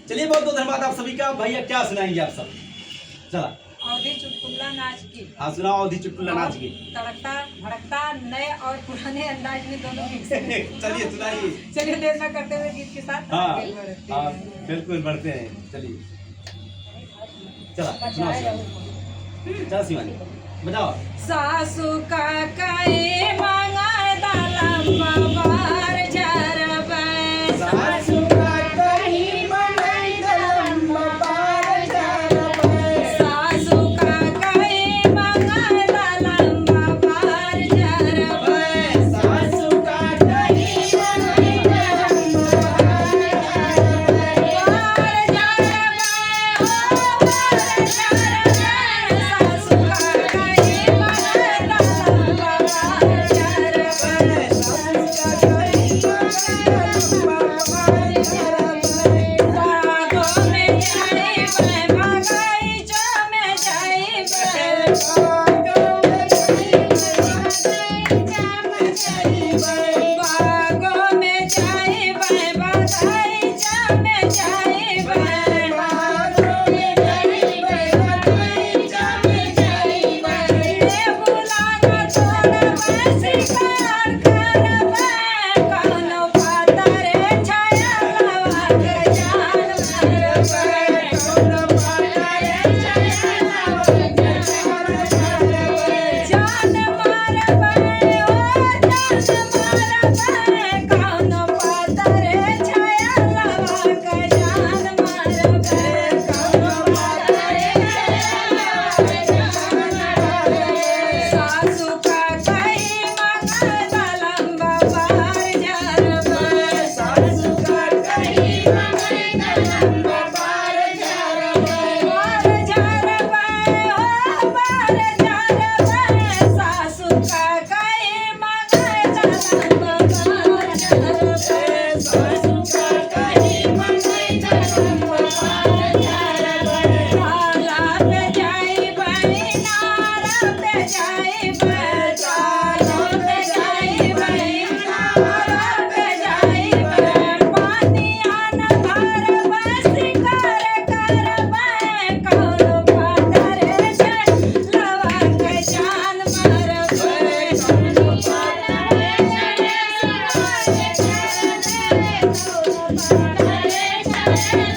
चलिए बहुत बहुत धन्यवाद आप सभी का। भैया क्या सुनाएंगे आप सब? चला अवधी चुटकुला नाच की। हाँ सुनाओ अवधी चुटकुला नाच की। तड़कता भड़कता नए और पुराने अंदाज में दोनों मिक्स हैं। चलिए सुनाइए। चलिए देर न करते हुए गीत के साथ हाँ आगे बढ़ते हाँ हैं। बिल्कुल बढ़ते हैं। चलिए चला सुनाओ शिवानी। चला शिवानी बताओ। सासू का कई मांगा लंबा बार झरबै। सासू का कहीं मंगाई लंबा बार झरबै। सासू का कई मांगा लंबा बार झरबै। सासू का कहीं मंगाई लंबा बार झरबै। बार झरबै सासू का कई मांगा लंबा बार झरबै। बागों में जाइबै बगीचों में जाइबै। बागों में जाइबै बगीचों में जाइबै। लेबू लागा तोड़बै शिकार करबै। कौनो पातरे छाया लवा के जान मारबै। कौनो पातरे छाया लवा के जान मारबै। ओ जान मारबै। कौनो पातरे छाया लवा के जान मारबै। कौनो पातरे छाया लवा के जान मारबै। सासू का कई मंगा लंबा बार झरबै। सासू का कई मंगा लंबा बार झरबै। बार झरबै हो बार झरबै। सासू का कई मंगा लंबा बार झरबै। सासू का कई मंगा लंबा बार झरबै। नाला पे जाइबै नारा पे जाइबै। चालो पे जाइबै नारा पे जाइबै। पानिया न भरबै शिकार करबै। कौनो पातरे छाया लवा के जान मारबै। कौनो पातरे छाया लवा के जान मारबै। कौनो पातरे छाया